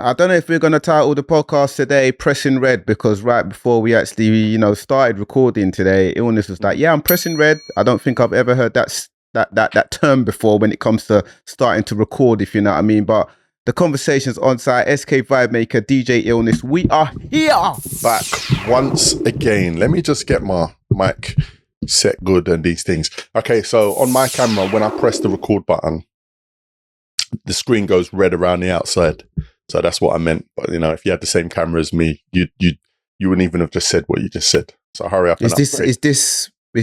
I don't know if we're going to title the podcast today Pressing Red, because right before we actually, started recording today, Illness was like, yeah, I'm pressing red. I don't think I've ever heard that term before when it comes to starting to record, if you know what I mean. But the conversation's on site. SK Vibemaker DJ Illness. We are here. Back once again. Let me just get my mic set good and these things. Okay, so on my camera, when I press the record button, the screen goes red around the outside. So that's what I meant. But if you had the same camera as me, you wouldn't even have just said what you just said. So hurry up. Is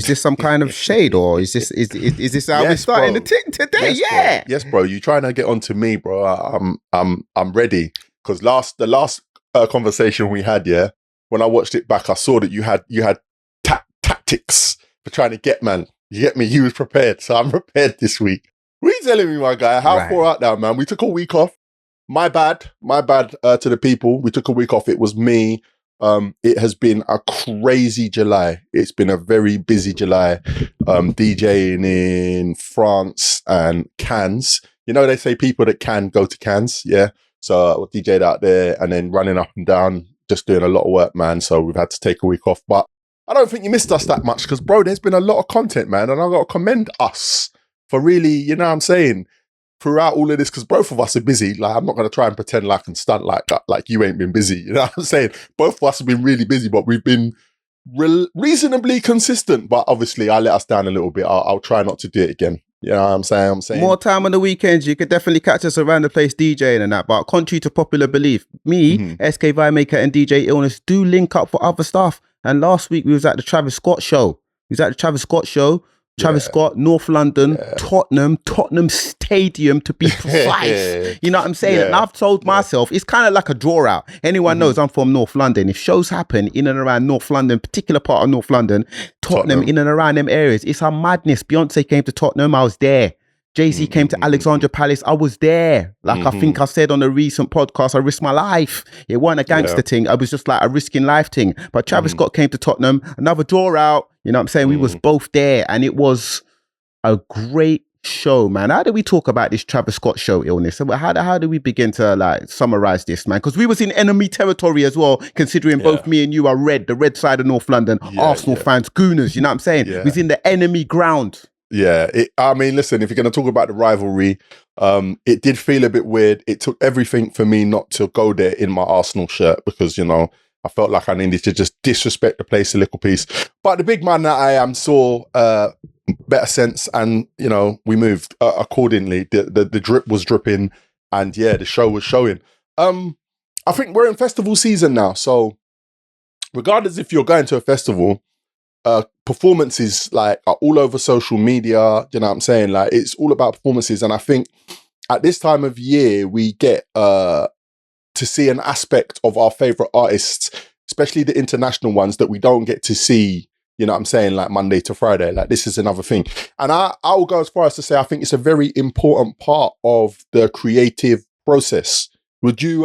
this some kind of shade, or is this how we're starting the thing today? Yes, bro. You trying to get onto me, bro? I'm ready, because the last conversation we had, when I watched it back, I saw that you had tactics for trying to get man. You get me? You was prepared, so I'm prepared this week. What are you telling me, my guy? How far out now, man? We took a week off. My bad to the people. We took a week off. It was me. It has been a crazy July. It's been a very busy July. DJing in France and Cannes. They say people that can go to Cannes, yeah. So I DJ'd out there and then running up and down, just doing a lot of work, man. So we've had to take a week off. But I don't think you missed us that much, because, bro, there's been a lot of content, man. And I've got to commend us for really, throughout all of this, because both of us are busy. Like, I'm not going to try and pretend like and stunt like you ain't been busy. You know what I'm saying? Both of us have been really busy, but we've been reasonably consistent. But obviously, I let us down a little bit. I'll try not to do it again. You know what I'm saying? More time on the weekends. You could definitely catch us around the place DJing and that. But contrary to popular belief, SK Vibemaker and DJ Illness do link up for other stuff. And last week, we was at the Travis Scott show. Travis Scott, North London, Tottenham Stadium to be precise. You know what I'm saying? Yeah. And I've told myself, it's kind of like a draw out. Anyone knows I'm from North London. If shows happen in and around North London, particular part of North London, Tottenham in and around them areas, it's a madness. Beyonce came to Tottenham, I was there. Jay-Z came to Alexandra Palace, I was there. Like I think I said on a recent podcast, I risked my life. It wasn't a gangster thing. I was just like a risking life thing. But Travis Scott came to Tottenham, another draw out. You know what I'm saying? We was both there, and it was a great show, man. How do we talk about this Travis Scott show, Illness? How do we begin to summarize this, man? Because we was in enemy territory as well, considering both me and you are the red side of North London, Arsenal fans, gooners, you know what I'm saying? We was in the enemy ground. Yeah, listen, if you're going to talk about the rivalry, it did feel a bit weird. It took everything for me not to go there in my Arsenal shirt, because, I felt like I needed to just disrespect the place a little piece. But the big man that I am saw better sense, and, we moved accordingly. The drip was dripping, and the show was showing. I think we're in festival season now, so regardless if you're going to a festival, performances are all over social media. You know what I'm saying? It's all about performances, and I think at this time of year we get to see an aspect of our favorite artists, especially the international ones, that we don't get to see. You know what I'm saying? Monday to Friday. This is another thing, and I will go as far as to say I think it's a very important part of the creative process. Would you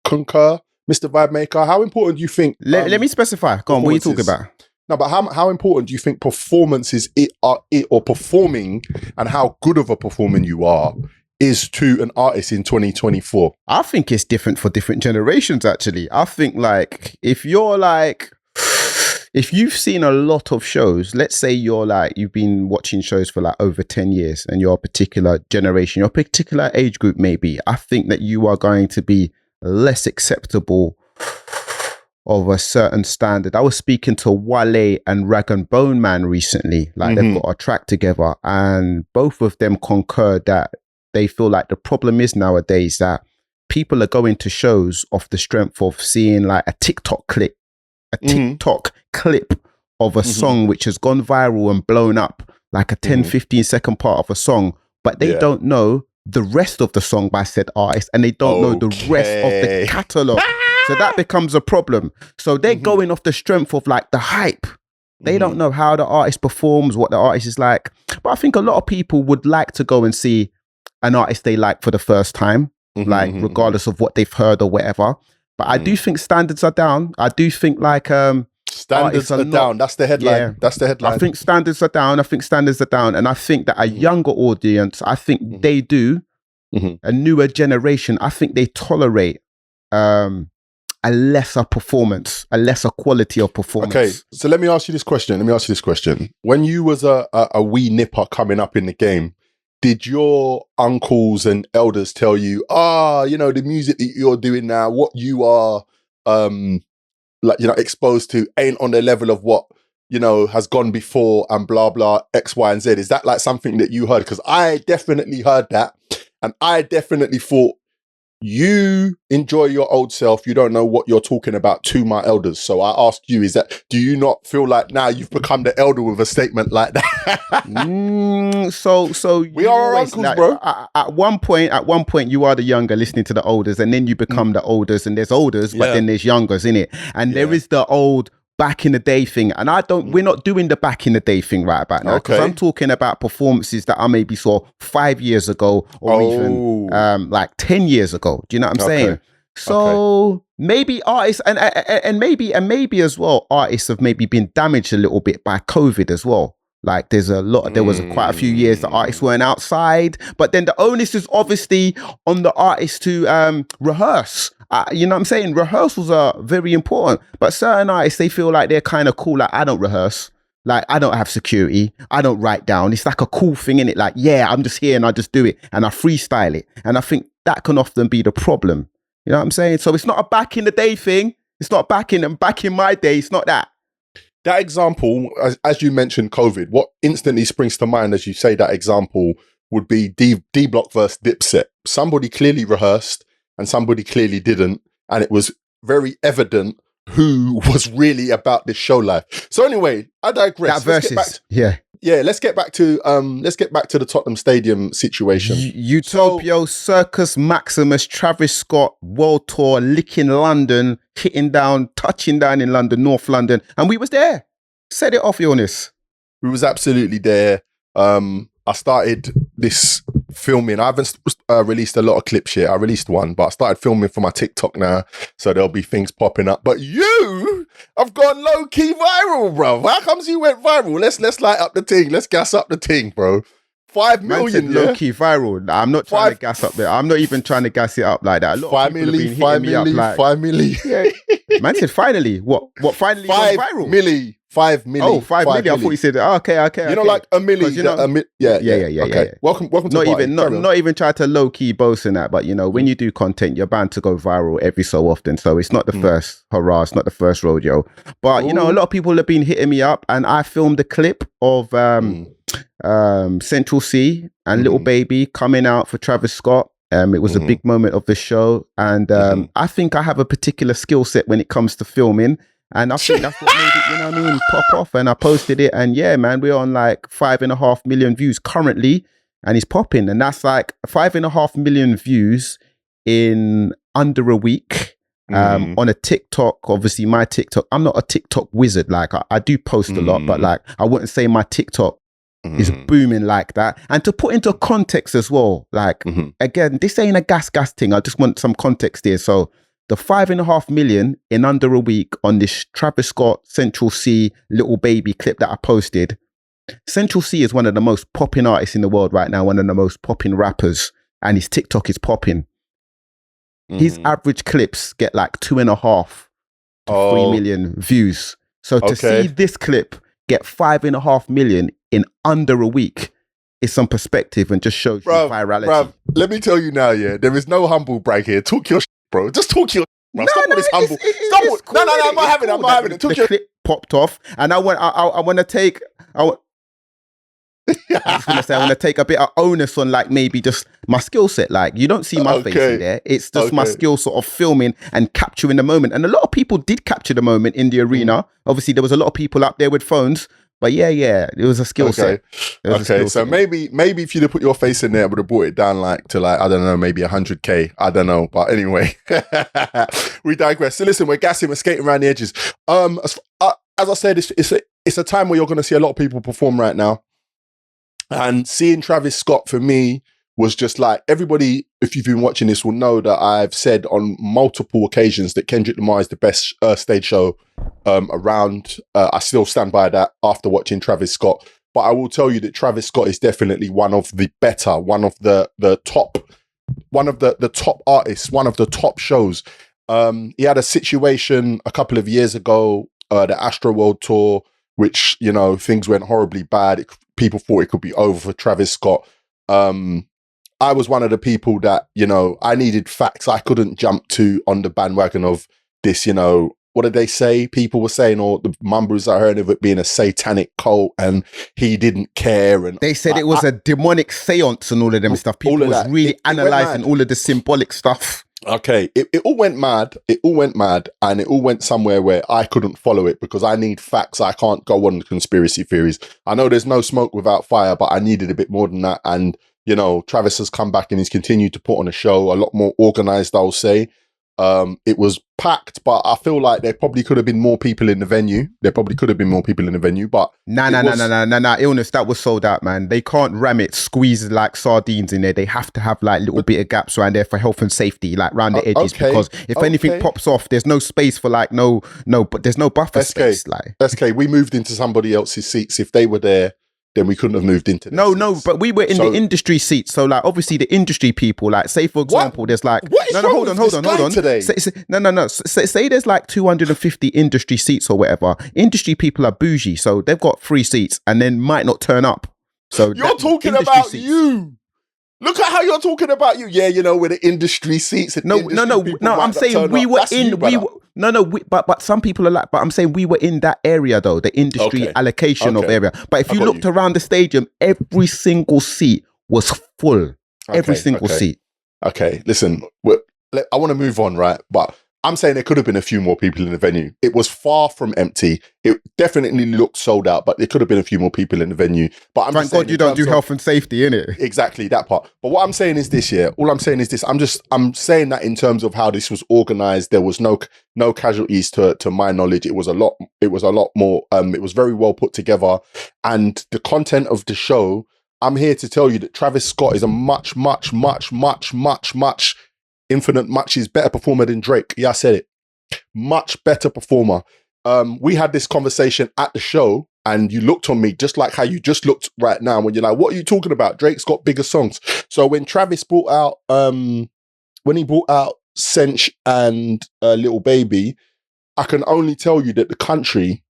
concur, Mr. Vibemaker? How important do you think? Let me specify. Go on. What are you talking about? No, but how important do you think performances or performing, and how good of a performer you are, is to an artist in 2024? I think it's different for different generations, actually. I think if you've seen a lot of shows, let's say you've been watching shows for over 10 years and you're a particular generation, your particular age group maybe, I think that you are going to be less acceptable of a certain standard. I was speaking to Wale and Rag and Bone Man recently, they've got a track together, and both of them concurred that they feel like the problem is nowadays that people are going to shows off the strength of seeing a TikTok clip of a song which has gone viral and blown up, like a 10-15 second part of a song, but they don't know the rest of the song by said artist, and they don't know the rest of the catalogue. So that becomes a problem. So they're going off the strength of the hype. They don't know how the artist performs, what the artist is like. But I think a lot of people would like to go and see an artist they like for the first time, regardless of what they've heard or whatever. But I do think standards are down. I do think standards are down. That's the headline. Yeah. That's the headline. I think standards are down. And I think that a younger audience, I think they do, a newer generation, I think they tolerate a lesser performance, a lesser quality of performance. Okay, so let me ask you this question. When you was a wee nipper coming up in the game, did your uncles and elders tell you, the music that you're doing now, what you are, exposed to ain't on the level of what, has gone before and blah, blah, X, Y, and Z? Is that like something that you heard? Because I definitely heard that. And I definitely thought, you enjoy your old self. You don't know what you're talking about to my elders. So I ask you, do you not feel like now you've become the elder with a statement like that? So we are our uncles, like, bro. At one point, you are the younger listening to the elders, and then you become the olders, and there's olders, but then there's youngers in it. And there is the old back in the day thing, and we're not doing the back in the day thing right about now, because I'm talking about performances that I maybe saw 5 years ago or even like 10 years ago. Do you know what I'm saying? So maybe artists and maybe as well, artists have maybe been damaged a little bit by COVID as well. Like there was quite a few years that artists weren't outside, but then the onus is obviously on the artists to rehearse. You know what I'm saying? Rehearsals are very important, but certain artists, they feel like they're kind of cool. Like, I don't rehearse. Like, I don't have security. I don't write down. It's like a cool thing, innit? Like, yeah, I'm just here and I just do it and I freestyle it. And I think that can often be the problem. You know what I'm saying? So it's not a back in the day thing. It's not back in my day. It's not that. That example, as you mentioned, COVID, what instantly springs to mind as you say that example would be D Block versus Dipset. Somebody clearly rehearsed and somebody clearly didn't. And it was very evident who was really about this show life. So anyway, I digress. Let's get back to the Tottenham Stadium situation. Utopia, Circus Maximus, Travis Scott, World Tour, licking London, touching down in London, North London, and we was there. Set it off, Illness. We was absolutely there. I started this filming. I haven't released a lot of clips yet. I released one, but I started filming for my TikTok now, so there'll be things popping up. But you have gone low key viral, bro. How comes you went viral? Let's light up the thing. Let's gas up the thing, bro. 5 million, low key viral. Nah, I'm not trying to gas up there. I'm not even trying to gas it up like that. A lot of people have been hitting me up like 5 million. Yeah. Man said finally. What finally 5 viral? 5 million. Oh, 5 million. I thought you said okay. You know, like a million. Yeah. Okay. Welcome to not even try to low key boast in that, but when you do content, you're bound to go viral every so often. So it's not the first hurrah, it's not the first rodeo. But a lot of people have been hitting me up, and I filmed a clip of Central C and Little Baby coming out for Travis Scott. It was a big moment of the show, and I think I have a particular skill set when it comes to filming. And I think that's what made it, pop off. And I posted it, and yeah, man, we're on like 5.5 million views currently, and it's popping. And that's like 5.5 million views in under a week on a TikTok. Obviously, my TikTok, I'm not a TikTok wizard. Like I do post a lot, but like I wouldn't say my TikTok is booming like that. And to put into context as well, like again, this ain't a gas thing. I just want some context here. So the 5.5 million in under a week on this Travis Scott, Central C, Little Baby clip that I posted. Central C is one of the most popping artists in the world right now, one of the most popping rappers, and his TikTok is popping. His average clips get like 2.5 to 3 million views. So to see this clip get 5.5 million in under a week is some perspective and just shows you virality. Bruv, let me tell you now, there is no humble brag here. Talk your bro. Just talk your bro. Stop all this humble. Cool, no, I'm not having it. The clip popped off, and I want to take. I just want to say I want to take a bit of onus on like maybe just my skill set. Like you don't see my face in there. It's just my skill sort of filming and capturing the moment. And a lot of people did capture the moment in the arena. Obviously, there was a lot of people up there with phones. But yeah, it was a skill set. So maybe if you'd have put your face in there, it would have brought it down I don't know, maybe 100K. I don't know. But anyway, we digress. So listen, we're gassing, we're skating around the edges. As I said, it's a time where you're going to see a lot of people perform right now. And seeing Travis Scott for me was just like, everybody, if you've been watching this, will know that I've said on multiple occasions that Kendrick Lamar is the best stage show around. I still stand by that after watching Travis Scott. But I will tell you that Travis Scott is definitely one of the better, one of the top artists, one of the top shows. He had a situation a couple of years ago, the Astro World Tour, which, you know, things went horribly bad. People thought it could be over for Travis Scott. I was one of the people that, you know, I needed facts. I couldn't jump on the bandwagon of this, you know, what did they say? People were saying, or the mumbles I heard of it being a satanic cult, and he didn't care. And they said it was a demonic seance and all of them stuff. People was really analysing all of the symbolic stuff. Okay, it all went mad. It all went mad, and it all went somewhere where I couldn't follow it because I need facts. I can't go on conspiracy theories. I know there's no smoke without fire, but I needed a bit more than that. And, you know, Travis has come back and he's continued to put on a show, a lot more organised, I'll say. It was packed, but I feel like there probably could have been more people in the venue. But Nah, Illness, that was sold out, man. They can't ram it, squeeze like sardines in there. They have to have like little bit of gaps around there for health and safety, like around the edges, because if anything pops off, there's no space for like but there's no buffer space. Like SK, we moved into somebody else's seats. If they were there, then we couldn't have moved into No, but we were in the industry seats. So like obviously the industry people, like say for example, there's like hold on today. Say there's like 250 industry seats or whatever. Industry people are bougie, so they've got free seats and then might not turn up. So you're talking about you. Look at how you're talking about you. Yeah, you know, with the industry seats. And No. I'm saying we were in. But some people are like. But I'm saying we were in that area though, the industry allocation of area. But if you looked around the stadium, every single seat was full. Every single seat. Okay, listen. I want to move on, right? But I'm saying there could have been a few more people in the venue. It was far from empty. It definitely looked sold out, but there could have been a few more people in the venue. But thank God you don't do health and safety, innit? Exactly, that part. But what I'm saying is this, yeah. All I'm saying is this. I'm saying that in terms of how this was organized, there was no casualties to my knowledge. It was a lot more. It was very well put together, and the content of the show. I'm here to tell you that Travis Scott is a much infinite much better performer than Drake. Yeah, I said it. Much better performer. We had this conversation at the show and you looked on me just like how you just looked right now when you're like, what are you talking about? Drake's got bigger songs. So when Travis brought out, Sench and Little Baby, I can only tell you that the country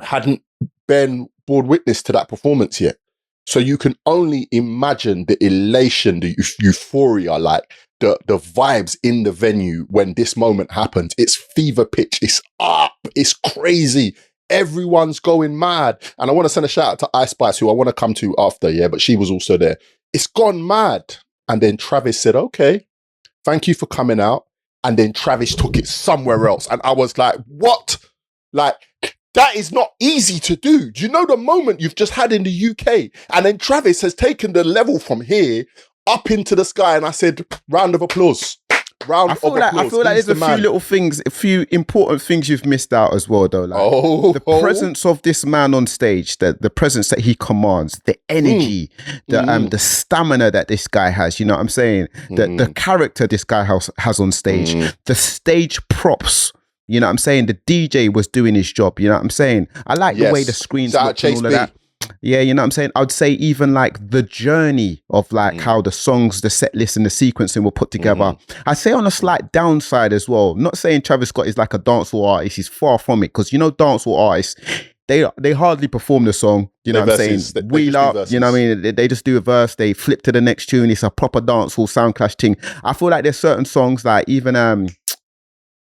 hadn't been borne witness to that performance yet. So you can only imagine the elation, the euphoria, like the vibes in the venue when this moment happened. It's fever pitch. It's up. It's crazy. Everyone's going mad. And I want to send a shout out to Ice Spice, who I want to come to after, yeah, but she was also there. It's gone mad. And then Travis said, okay, thank you for coming out. And then Travis took it somewhere else. And I was like, what? Like, that is not easy to do. Do you know the moment you've just had in the UK? And then Travis has taken the level from here up into the sky. And I said, round of applause. I feel like there's a few little things, a few important things you've missed out as well, though. Like the presence of this man on stage, the presence that he commands, the energy, the stamina that this guy has. You know what I'm saying? The character this guy has on stage, the stage props. You know what I'm saying? The DJ was doing his job. You know what I'm saying? I like the way the screens look and all of that. Yeah, you know what I'm saying? I'd say even like the journey of like how the songs, the set list and the sequencing were put together. I'd say on a slight downside as well. Not saying Travis Scott is like a dancehall artist. He's far from it. Because, you know, dancehall artists, they hardly perform the song. You know what I'm saying? Wheel up, you know what I mean? They just do a verse. They flip to the next tune. It's a proper dancehall sound clash thing. I feel like there's certain songs like even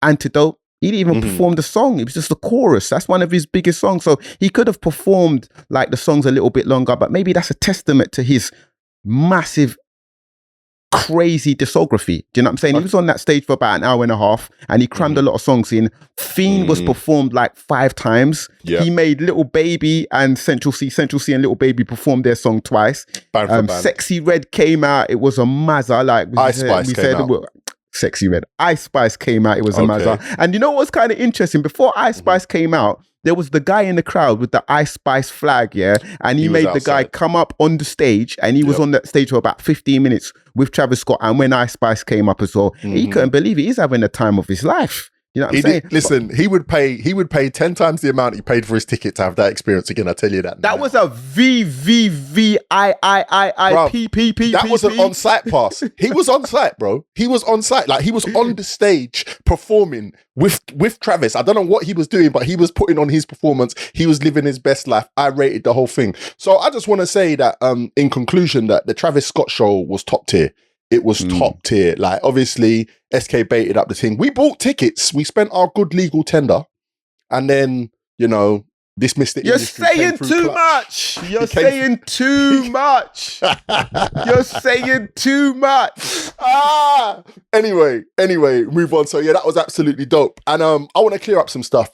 Antidote. He didn't even perform the song. It was just the chorus. That's one of his biggest songs. So he could have performed like the songs a little bit longer, but maybe that's a testament to his massive, crazy discography. Do you know what I'm saying? He was on that stage for about an hour and a half and he crammed a lot of songs in. Fiend was performed like 5 times. Yeah. He made Little Baby and Central C and Little Baby performed their song twice. Sexy Red came out. It was a mazza. Like Ice Spice came out. Sexy Red. Ice Spice came out. It was a mazza. And you know what was kind of interesting? Before Ice Spice came out, there was the guy in the crowd with the Ice Spice flag, yeah? And he made the guy come up on the stage and he was on that stage for about 15 minutes with Travis Scott. And when Ice Spice came up as well, he couldn't believe it. He's having the time of his life. You know what I'm saying? Listen, he would pay 10 times the amount he paid for his ticket to have that experience again. I tell you that. That was a VVVIIIIIPPP. That was an on-site pass. He was on site, bro. He was on site. Like, he was on the stage performing with Travis. I don't know what he was doing, but he was putting on his performance. He was living his best life. I rated the whole thing. So I just want to say that, in conclusion, that the Travis Scott show was top tier. It was top tier. Like, obviously, SK baited up the thing. We bought tickets. We spent our good legal tender. And then, you know, dismissed it. You're saying too much. You're saying too much. You're saying too much. Anyway, move on. So, yeah, that was absolutely dope. And I want to clear up some stuff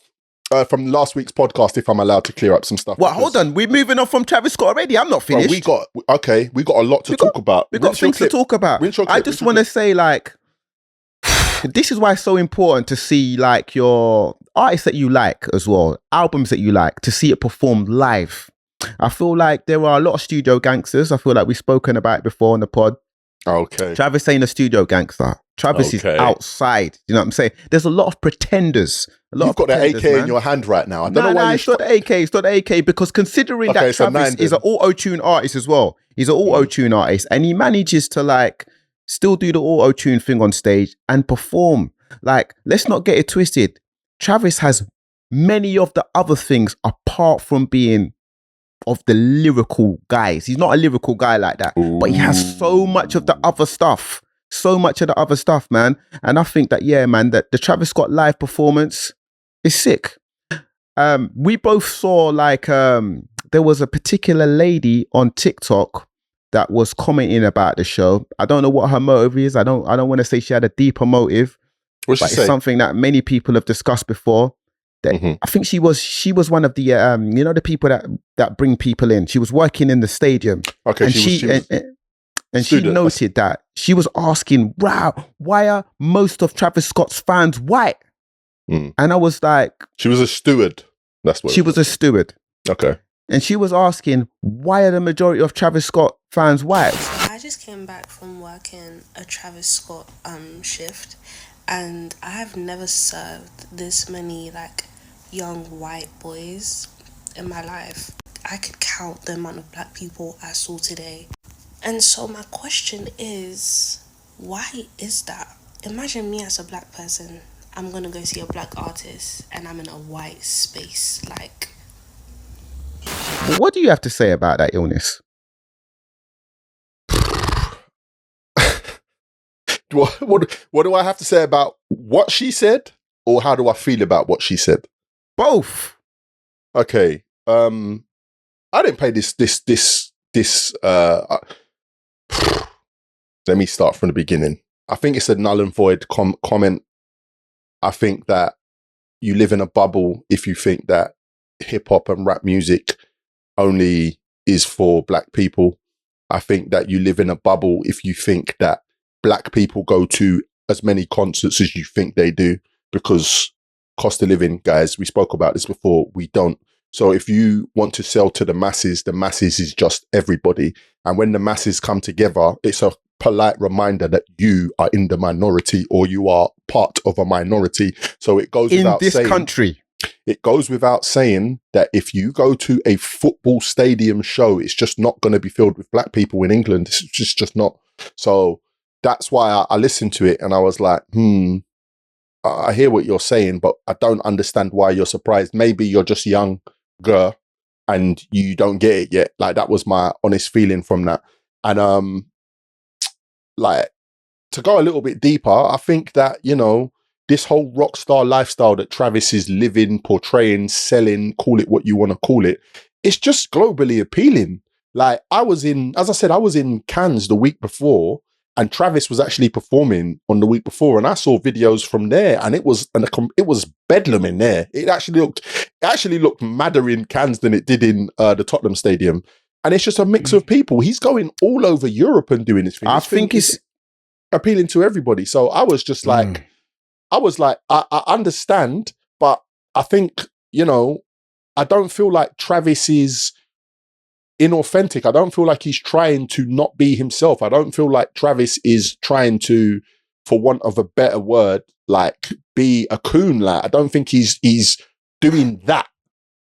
from last week's podcast, if I'm allowed to clear up some stuff. Well, hold on. We're moving on from Travis Scott already. I'm not finished. Well, we got a lot to talk about. We got things to talk about. I just want to say, like, this is why it's so important to see, like, your artists that you like as well, albums that you like, to see it performed live. I feel like there are a lot of studio gangsters. I feel like we've spoken about it before on the pod. Okay. Travis ain't a studio gangster. Travis is outside. You know what I'm saying? There's a lot of pretenders. You've got the AK in your hand right now. I don't know why it's not the AK. It's not the AK, because considering that Travis is an auto-tune artist as well. He's an auto-tune artist, and he manages to, like, still do the auto-tune thing on stage and perform. Like, let's not get it twisted. Travis has many of the other things apart from being of the lyrical guys. He's not a lyrical guy like that, but he has so much of the other stuff. So much of the other stuff, man. And I think that, yeah, man, that the Travis Scott live performance is sick. We both saw, like, there was a particular lady on TikTok that was commenting about the show. I don't know what her motive is. I don't want to say she had a deeper motive. What's she but it's say? Something that many people have discussed before. That I think she was one of the you know, the people that bring people in. She was working in the stadium. Okay, and she noted that she was asking, wow, why are most of Travis Scott's fans white? And I was like, she was a steward. That's what she was a steward. Okay. And she was asking, why are the majority of Travis Scott fans white? I just came back from working a Travis Scott shift, and I have never served this many, like, young white boys in my life. I could count the amount of black people I saw today. And so my question is, why is that? Imagine me as a black person. I'm going to go see a black artist and I'm in a white space. Like, what do you have to say about that, Illness? What do I have to say about what she said, or how do I feel about what she said? Both. Okay. I didn't pay this let me start from the beginning. I think it's a null and void comment. I think that you live in a bubble if you think that hip hop and rap music only is for black people. I think that you live in a bubble if you think that black people go to as many concerts as you think they do, because cost of living, guys, we spoke about this before, we don't. So if you want to sell to the masses is just everybody. And when the masses come together, it's a polite reminder that you are in the minority, or you are part of a minority. So it goes without saying. In this country. It goes without saying that if you go to a football stadium show, it's just not going to be filled with black people in England. It's just not. So that's why I listened to it and I was like, I hear what you're saying, but I don't understand why you're surprised. Maybe you're just younger and you don't get it yet. Like, that was my honest feeling from that. And like, to go a little bit deeper, I think that, you know, this whole rock star lifestyle that Travis is living, portraying, selling, call it what you want to call it, it's just globally appealing. Like, I was in Cannes the week before, and Travis was actually performing on the week before, and I saw videos from there, and it was bedlam in there. It actually looked madder in Cannes than it did in the Tottenham Stadium. And it's just a mix of people. He's going all over Europe and doing this thing. I think it's appealing to everybody. So I was just like, I understand, but I think, you know, I don't feel like Travis is inauthentic. I don't feel like he's trying to not be himself. I don't feel like Travis is trying to for want of a better word, like be a coon. Like I don't think he's doing that.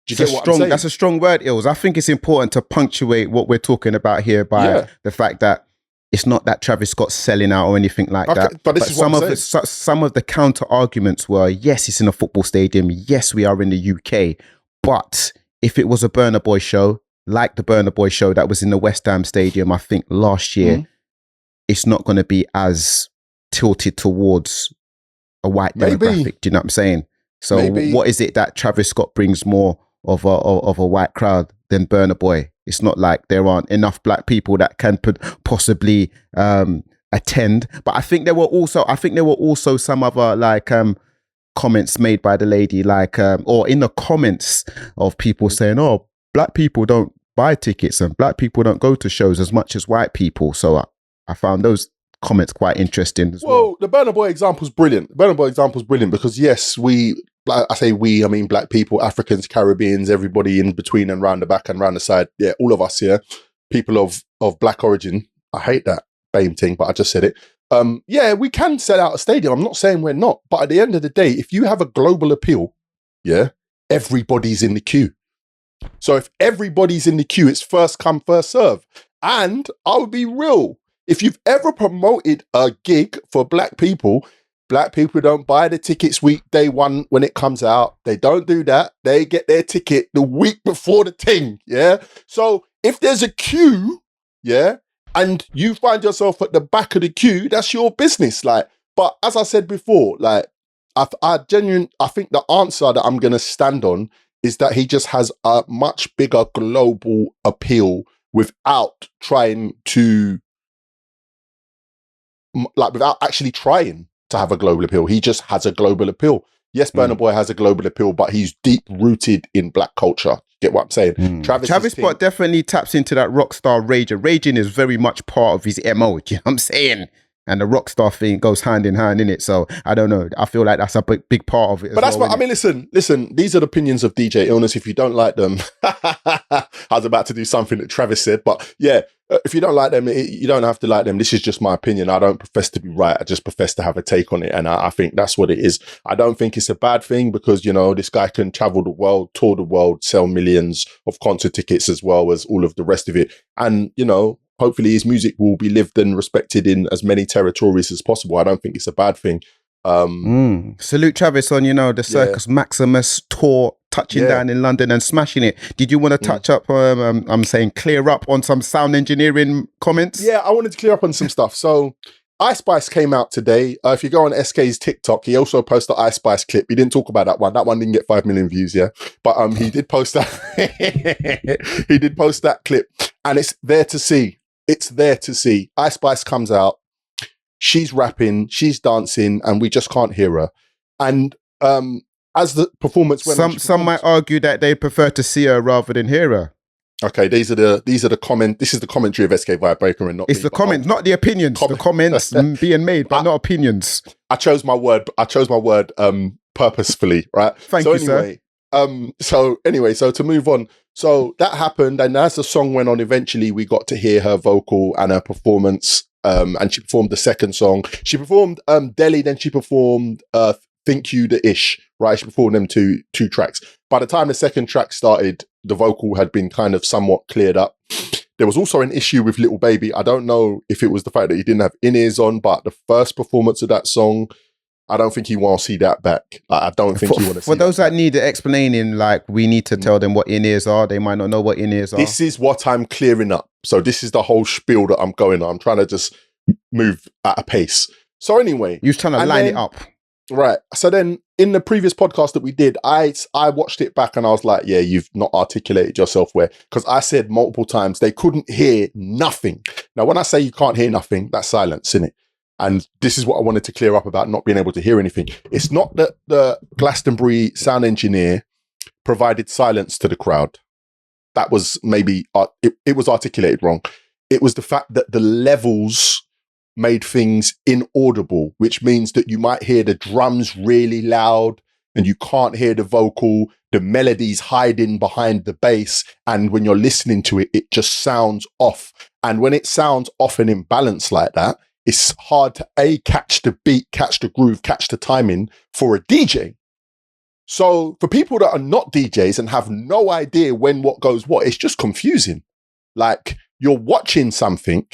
Do you get what I'm saying? That's a strong word, Ills. I think it's important to punctuate what we're talking about here by the fact that it's not that Travis Scott's selling out or anything like that. But this is what I'm saying. Some of the counter arguments were, yes, it's in a football stadium. Yes, we are in the UK. But if it was a Burna Boy show, like the Burna Boy show that was in the West Ham Stadium, I think last year, it's not going to be as tilted towards a white demographic. Do you know what I'm saying? So what is it that Travis Scott brings more of a white crowd than Burna Boy? It's not like there aren't enough black people that can possibly attend. But I think there were also some other like comments made by the lady, like or in the comments of people saying, "Oh, black people don't buy tickets and black people don't go to shows as much as white people." So I found those comments quite interesting as well. The Burna Boy example is brilliant. Because yes, I mean black people, Africans, Caribbeans, everybody in between and round the back and round the side. Yeah, all of us here, people of black origin. I hate that BAME thing, but I just said it. Yeah, we can sell out a stadium. I'm not saying we're not, but at the end of the day, if you have a global appeal, everybody's in the queue. So if everybody's in the queue, it's first come, first serve. And I'll be real. If you've ever promoted a gig for black people don't buy the tickets week day one when it comes out. They don't do that. They get their ticket the week before the thing. Yeah. So if there's a queue, and you find yourself at the back of the queue, that's your business. Like, but as I said before, like I think the answer that I'm going to stand on is that he just has a much bigger global appeal without trying to, like, without actually trying to have a global appeal. He just has a global appeal. Yes, Burna Boy has a global appeal, but he's deep rooted in black culture. Get what I'm saying? Travis Scott definitely taps into that rock star rage. Raging is very much part of his MO. Do you know what I'm saying? And the rock star thing goes hand in hand, innit? So I don't know. I feel like that's a big part of it. But that's what I mean. Listen. These are the opinions of DJ Illness. If you don't like them, I was about to do something that Travis said, but yeah, if you don't like them, you don't have to like them. This is just my opinion. I don't profess to be right. I just profess to have a take on it, and I think that's what it is. I don't think it's a bad thing because this guy can travel the world, tour the world, sell millions of concert tickets as well as all of the rest of it, and hopefully his music will be lived and respected in as many territories as possible. I don't think it's a bad thing. Salute Travis on, the Circus Maximus tour, touching down in London and smashing it. Did you want to touch up, clear up on some sound engineering comments? Yeah, I wanted to clear up on some stuff. So Ice Spice came out today. If you go on SK's TikTok, he also posted the Ice Spice clip. He didn't talk about that one. That one didn't get 5 million views, but he did post that. He did post that clip, and it's there to see. It's there to see. Ice Spice comes out. She's rapping, she's dancing, and we just can't hear her. And as the performance went on, some might argue that they prefer to see her rather than hear her. Okay, these are the comment. This is the commentary of SK Vibemaker and not. It's the comments, not the opinions. The comments being made, but not opinions. I chose my word. Purposefully, right? Thank you, sir. So to move on. So that happened, and as the song went on, eventually we got to hear her vocal and her performance. And she performed the second song. She performed Delhi, then she performed Think You the Ish, right? She performed them two tracks. By the time the second track started, the vocal had been kind of somewhat cleared up. There was also an issue with Little Baby. I don't know if it was the fact that he didn't have in-ears on, but the first performance of that song, I don't think he want to see that back. I don't think he want to see that. For those that need explaining, like, we need to tell them what in-ears are. They might not know what in-ears are. This is what I'm clearing up. So this is the whole spiel that I'm going on. I'm trying to just move at a pace. So anyway. You're trying to line it up. Right. So then in the previous podcast that we did, I watched it back and I was like, yeah, you've not articulated yourself where, because I said multiple times they couldn't hear nothing. Now, when I say you can't hear nothing, that's silence, isn't it? And this is what I wanted to clear up about not being able to hear anything. It's not that the Glastonbury sound engineer provided silence to the crowd. That was maybe, it was articulated wrong. It was the fact that the levels made things inaudible, which means that you might hear the drums really loud and you can't hear the vocal, the melody's hiding behind the bass. And when you're listening to it, it just sounds off. And when it sounds off and imbalanced like that, it's hard to catch the beat, catch the groove, catch the timing for a DJ. So for people that are not DJs and have no idea when what goes what, it's just confusing. Like, you're watching something,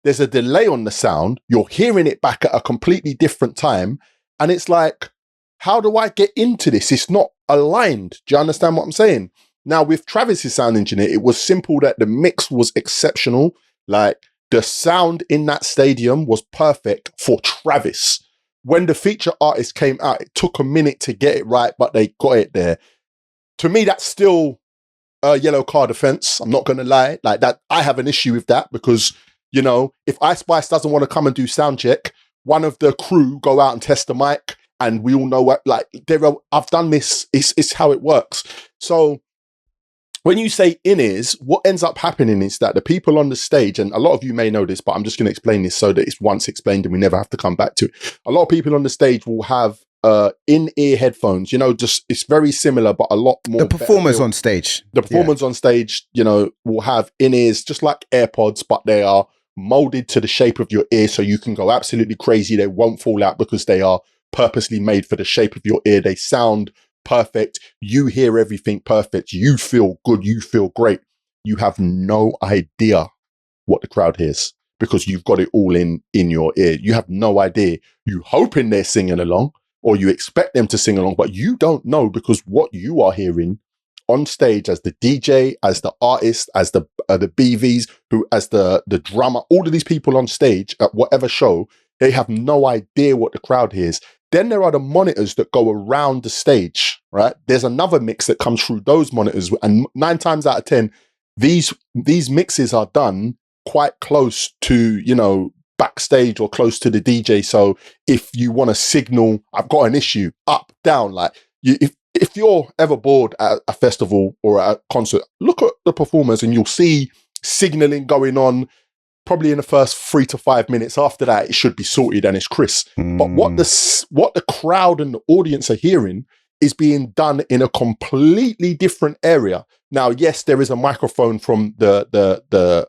there's a delay on the sound, you're hearing it back at a completely different time, and it's like, how do I get into this? It's not aligned. Do you understand what I'm saying? Now, with Travis's sound engineer, it was simple that the mix was exceptional. Like, the sound in that stadium was perfect for Travis. When the feature artist came out, it took a minute to get it right, but they got it there. To me, that's still a yellow card offense. I'm not going to lie. Like that, I have an issue with that because, you know, if Ice Spice doesn't want to come and do sound check, one of the crew go out and test the mic, and we all know what, like, I've done this. It's how it works. So when you say in-ears, what ends up happening is that the people on the stage, and a lot of you may know this, but I'm just going to explain this so that it's once explained and we never have to come back to it. A lot of people on the stage will have in-ear headphones, you know, just, it's very similar, but a lot more. The performers on stage. The performers on stage, you know, will have in-ears just like AirPods, but they are molded to the shape of your ear so you can go absolutely crazy. They won't fall out because they are purposely made for the shape of your ear. They sound perfect. You hear everything perfect. You feel good. You feel great. You have no idea what the crowd hears because you've got it all in your ear. You have no idea. You hoping they're singing along or you expect them to sing along, but you don't know because what you are hearing on stage as the DJ, as the artist, as the BVs, as the drummer, all of these people on stage at whatever show, they have no idea what the crowd hears. Then there are the monitors that go around the stage, right? There's another mix that comes through those monitors. And 9 times out of 10, these mixes are done quite close to, you know, backstage or close to the DJ. So if you want to signal, I've got an issue, up, down, like if you're ever bored at a festival or at a concert, look at the performers and you'll see signaling going on. Probably in the first 3 to 5 minutes. After that, it should be sorted and it's crisp. But what the crowd and the audience are hearing is being done in a completely different area. Now, yes, there is a microphone from the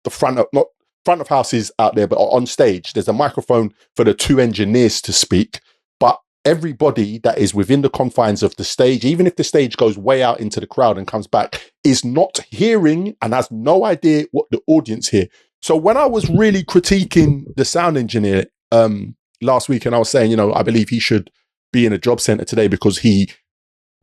front of, not front of houses out there, but on stage, there's a microphone for the 2 engineers to speak. But everybody that is within the confines of the stage, even if the stage goes way out into the crowd and comes back, is not hearing and has no idea what the audience hear. So when I was really critiquing the sound engineer last week, and I was saying, you know, I believe he should be in a job center today because he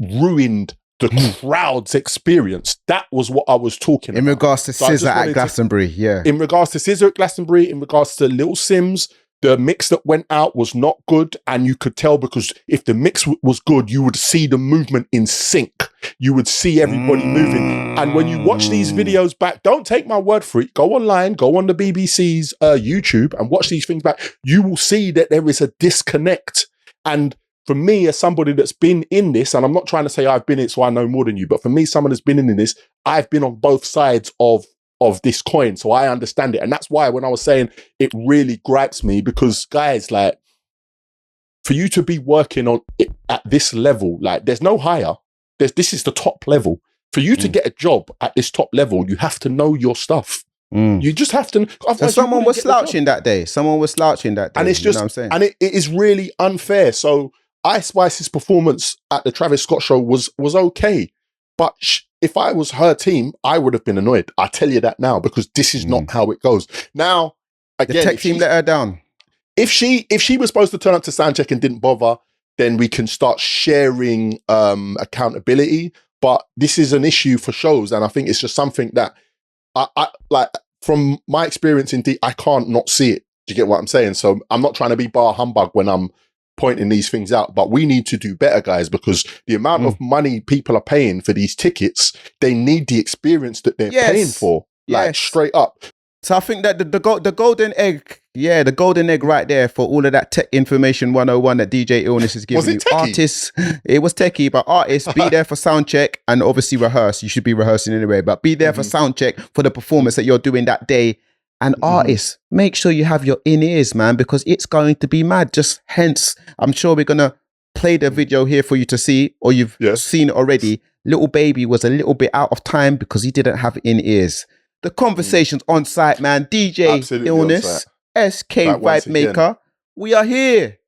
ruined the crowd's experience. That was what I was talking about. In regards to Scissor at Glastonbury, yeah. In regards to Scissor at Glastonbury, in regards to Little Sims, the mix that went out was not good, and you could tell because if the mix was good, you would see the movement in sync. You would see everybody moving. And when you watch these videos back, don't take my word for it. Go online, go on the BBC's YouTube and watch these things back. You will see that there is a disconnect. And for me, as somebody that's been in this, and I'm not trying to say I've been in it so I know more than you, but for me, someone that's been in this, I've been on both sides of this coin, so I understand it. And that's why when I was saying it really gripes me, because guys, like, for you to be working on it at this level, like, there's no higher. This is the top level. For you to get a job at this top level, you have to know your stuff. You just have to. And someone was slouching that day. Someone was slouching that day. And it's just, you know what I'm saying? And it is really unfair. So Ice Spice's performance at the Travis Scott show was okay, but if I was her team, I would have been annoyed. I tell you that now, because this is not how it goes. Now, again, the tech team let her down. If she was supposed to turn up to soundcheck and didn't bother, then we can start sharing accountability. But this is an issue for shows, and I think it's just something that I like from my experience in I can't not see it. Do you get what I'm saying? So I'm not trying to be bar humbug when I'm pointing these things out, but we need to do better, guys, because the amount of money people are paying for these tickets, they need the experience that they're paying for, like straight up. So I think that the golden egg, the golden egg right there for all of that tech information 101 that DJ Illness is giving you. Artists, it was techie, but artists, be there for sound check and obviously rehearse. You should be rehearsing anyway, but be there for sound check for the performance that you're doing that day. And artists, make sure you have your in-ears, man, because it's going to be mad. Just hence, I'm sure we're going to play the video here for you to see, or you've seen it already. Little Baby was a little bit out of time because he didn't have in-ears. The conversations on site, man. DJ Illness, SK Back once again. Vibemaker. We are here.